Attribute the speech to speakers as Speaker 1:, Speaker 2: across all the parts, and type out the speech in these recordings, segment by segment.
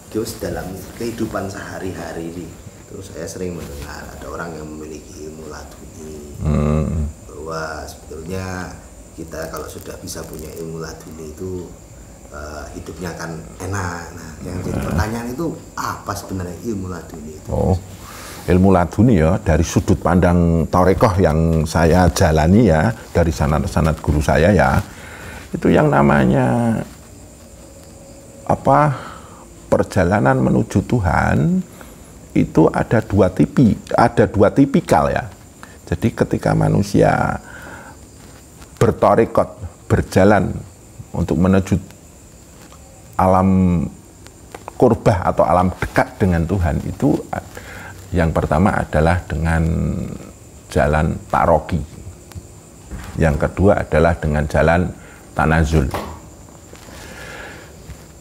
Speaker 1: Terus dalam kehidupan sehari-hari ini, terus saya sering mendengar ada orang yang memiliki ilmu laduni, bahwa sebetulnya kita kalau sudah bisa punya ilmu laduni itu hidupnya akan enak. Nah, yang jadi pertanyaan itu apa sebenarnya ilmu laduni itu?
Speaker 2: Oh, ilmu laduni ya dari sudut pandang Torekoh yang saya jalani ya, dari sanad-sanad guru saya ya, itu yang namanya apa? Perjalanan menuju Tuhan itu ada dua tipikal ya. Jadi ketika manusia bertorekot, berjalan untuk menuju alam kurbah atau alam dekat dengan Tuhan, itu yang pertama adalah dengan jalan taroki. Yang kedua adalah dengan jalan tanazul.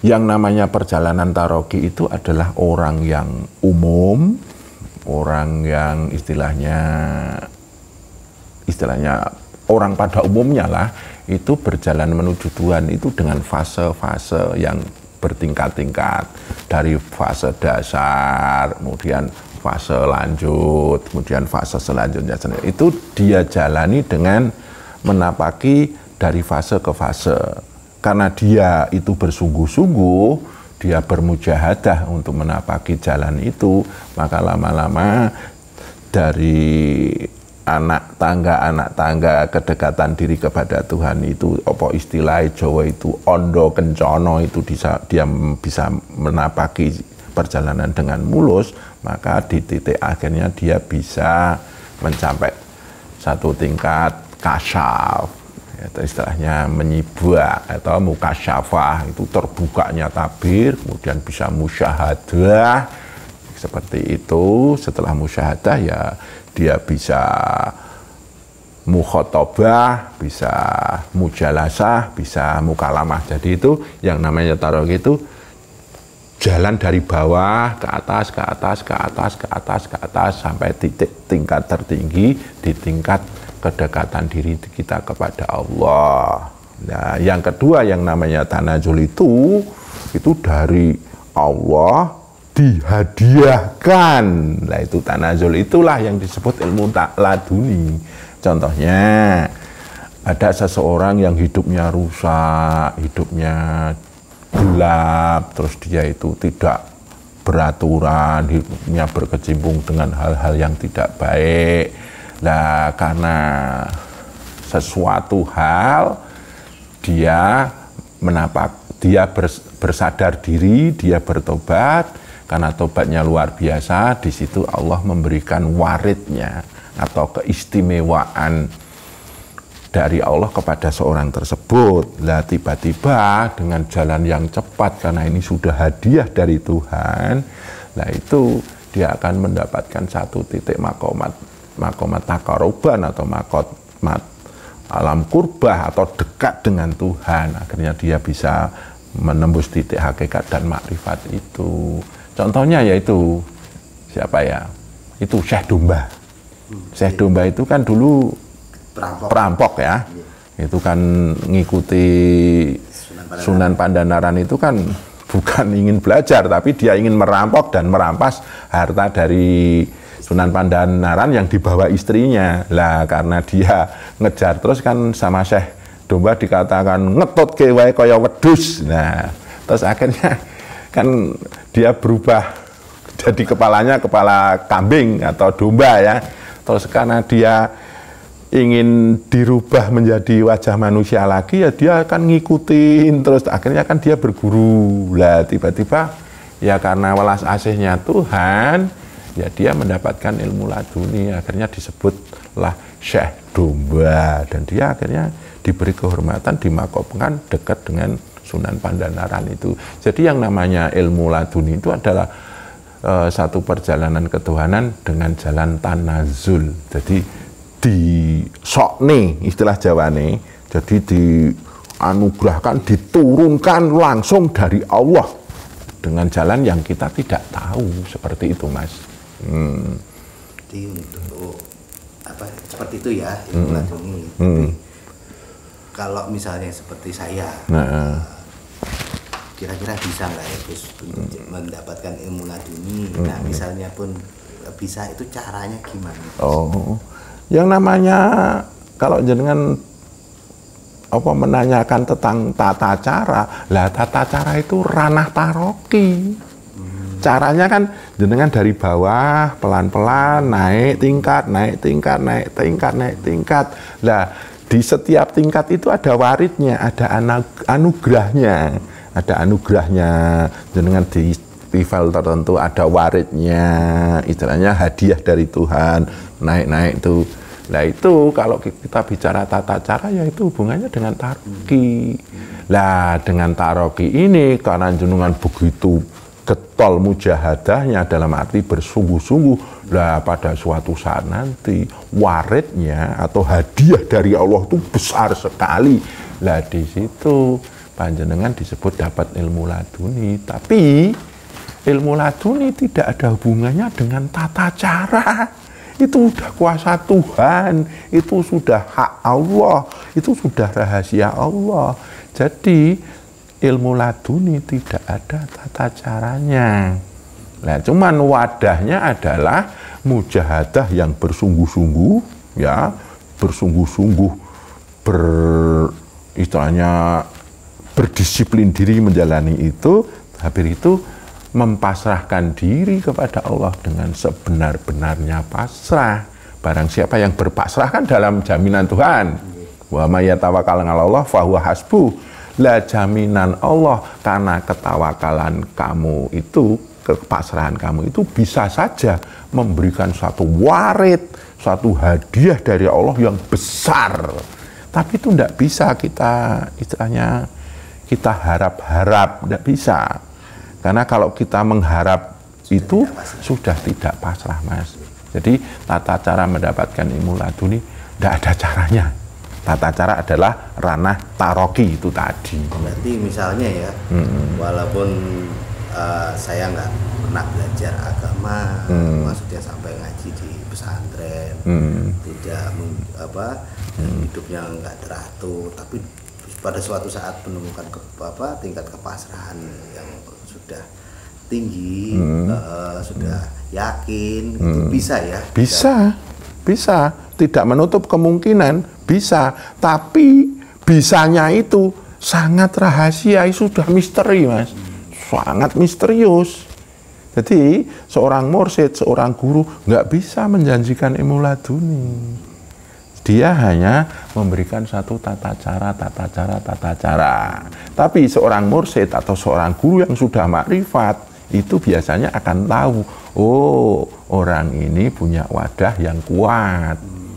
Speaker 2: Yang namanya perjalanan taroki itu adalah orang yang umum, orang yang istilahnya orang pada umumnya lah, itu berjalan menuju Tuhan itu dengan fase-fase yang bertingkat-tingkat, dari fase dasar, kemudian fase lanjut, kemudian fase selanjutnya. Itu dia jalani dengan menapaki dari fase ke fase. Karena dia itu bersungguh-sungguh, dia bermujahadah untuk menapaki jalan itu, maka lama-lama dari anak tangga kedekatan diri kepada Tuhan itu, apa istilah Jawa itu ondo kencono, itu dia bisa menapaki perjalanan dengan mulus, maka di titik akhirnya dia bisa mencapai satu tingkat kasyaf, itu istilahnya menyibak atau mukasyafah, itu terbukanya tabir, kemudian bisa musyahadah seperti itu. Setelah musyahadah ya dia bisa mukhotobah, bisa mujalasah, bisa mukalamah. Jadi itu yang namanya taroki itu jalan dari bawah ke atas, ke atas, ke atas, ke atas, ke atas, sampai titik tingkat tertinggi di tingkat kedekatan diri kita kepada Allah. Nah, yang kedua yang namanya tanazul itu dari Allah dihadiahkan. Nah, itu tanazul, itulah yang disebut ilmu laduni. Contohnya ada seseorang yang hidupnya rusak, hidupnya gelap, terus dia itu tidak beraturan, hidupnya berkecimpung dengan hal-hal yang tidak baik. Nah, karena sesuatu hal dia bersadar diri, dia bertobat. Karena tobatnya luar biasa, di situ Allah memberikan waridnya atau keistimewaan dari Allah kepada seorang tersebut. Lah tiba-tiba dengan jalan yang cepat, karena ini sudah hadiah dari Tuhan, lah itu dia akan mendapatkan satu titik makomat takaruban atau makomat alam kurbah atau dekat dengan Tuhan. Akhirnya dia bisa menembus titik hakikat dan makrifat itu. Contohnya yaitu siapa ya? Itu Syekh Domba. Syekh Domba itu kan dulu perampok ya. Itu kan ngikuti Sunan Pandanaran, itu kan bukan ingin belajar, tapi dia ingin merampok dan merampas harta dari Sunan Pandanaran yang dibawa istrinya. Lah karena dia ngejar terus kan sama Syekh Domba dikatakan ngetut ke wae kaya wedhus. Nah, terus akhirnya kan dia berubah jadi kepala kambing atau domba ya. Terus karena dia ingin dirubah menjadi wajah manusia lagi, ya dia akan ngikutin terus, akhirnya kan dia berguru. Lah tiba-tiba ya karena welas asihnya Tuhan, ya dia mendapatkan ilmu laduni, akhirnya disebutlah Syekh Domba, dan dia akhirnya diberi kehormatan, dimakamkan dekat dengan Sunan Pandanaran itu. Jadi yang namanya ilmu laduni itu adalah satu perjalanan ketuhanan dengan jalan tanazul. Jadi di sokne, istilah Jawane, jadi dianugerahkan, diturunkan langsung dari Allah dengan jalan yang kita tidak tahu, seperti itu Mas.
Speaker 1: Jadi untuk apa seperti itu ya ilmu laduni. Kalau misalnya seperti saya, kira-kira bisa nggak ya Gus untuk mendapatkan ilmu laduni? Nah misalnya pun bisa, itu caranya gimana?
Speaker 2: Oh, yang namanya kalau jenengan apa menanyakan tentang tata cara, lah tata cara itu ranah taroki. Caranya kan jenengan dari bawah pelan-pelan naik tingkat, naik tingkat, naik tingkat, naik tingkat. Lah di setiap tingkat itu ada waridnya, ada anugerahnya, ada anugerahnya. Jenengan di level tertentu ada waridnya, istilahnya hadiah dari Tuhan, naik-naik itu. Nah itu kalau kita bicara tata cara ya itu hubungannya dengan taroki. Lah dengan taroki ini karena jenengan begitu getol mujahadahnya dalam arti bersungguh-sungguh, lah pada suatu saat nanti waridnya atau hadiah dari Allah itu besar sekali. Lah di situ panjenengan disebut dapat ilmu laduni. Tapi ilmu laduni tidak ada hubungannya dengan tata cara. Itu sudah kuasa Tuhan, itu sudah hak Allah, itu sudah rahasia Allah. Jadi ilmu laduni tidak ada tata caranya. Nah, cuman wadahnya adalah mujahadah yang bersungguh-sungguh, ya, bersungguh-sungguh, istilahnya berdisiplin diri menjalani itu. Habis itu mempasrahkan diri kepada Allah dengan sebenar-benarnya pasrah. Barang siapa yang berpasrah kan dalam jaminan Tuhan. Wa may yatawakkal 'alallah fahuwa hasbuh. Lah jaminan Allah karena ketawakalan kamu itu, kepasrahan kamu itu bisa saja memberikan suatu warid, suatu hadiah dari Allah yang besar. Tapi itu tidak bisa kita, istilahnya kita harap-harap, tidak bisa. Karena kalau kita mengharap itu sudah tidak pasrah, Mas. Jadi tata cara mendapatkan ilmu laduni tidak ada caranya. Tata cara adalah ranah taroki itu tadi.
Speaker 1: Berarti misalnya ya, walaupun saya nggak pernah belajar agama, maksudnya sampai ngaji di pesantren, tidak dan hidupnya nggak teratur, tapi pada suatu saat menemukan tingkat kepasrahan yang sudah tinggi, sudah yakin, itu bisa ya?
Speaker 2: Bisa. Tidak menutup kemungkinan, bisa. Tapi bisanya itu sangat rahasia, sudah misteri, Mas. Sangat misterius. Jadi seorang mursyid, seorang guru nggak bisa menjanjikan ilmu laduni. Dia hanya memberikan satu tata cara. Tapi seorang mursyid atau seorang guru yang sudah makrifat, itu biasanya akan tahu, oh orang ini punya wadah yang kuat.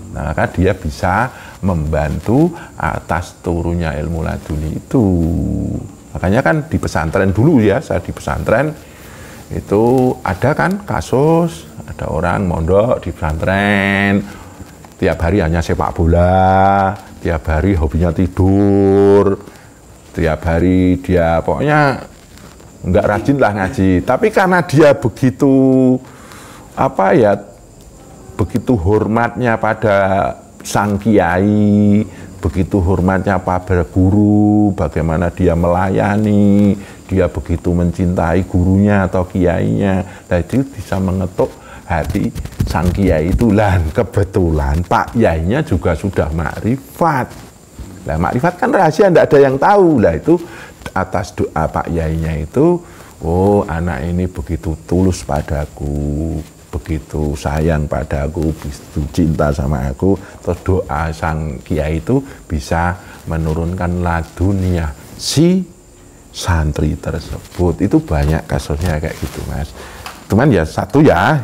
Speaker 2: Nah, maka dia bisa membantu atas turunnya ilmu laduni itu. Makanya kan di pesantren dulu ya, saya di pesantren, itu ada kan kasus, ada orang mondok di pesantren, tiap hari hanya sepak bola, tiap hari hobinya tidur, tiap hari dia pokoknya nggak rajin lah ngaji. Tapi karena dia begitu begitu hormatnya pada sang kiai, begitu hormatnya pada guru, bagaimana dia melayani, dia begitu mencintai gurunya atau kiainya, dan itu bisa mengetuk hati sang kiai itu. Dan kebetulan Pak Yainya juga sudah makrifat. Nah, makrifat kan rahasia, tidak ada yang tahu. Lah itu atas doa Pak Yainya itu, oh anak ini begitu tulus padaku, begitu sayang padaku, begitu cinta sama aku. Terus doa sang kiai itu bisa menurunkan laduniah si santri tersebut. Itu banyak kasusnya kayak gitu, Mas. Cuman ya satu ya,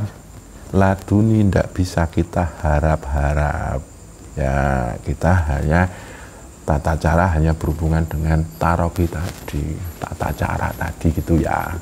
Speaker 2: laduni tidak bisa kita harap-harap. Ya kita hanya tata cara hanya berhubungan dengan taroki tadi, tata cara tadi gitu ya.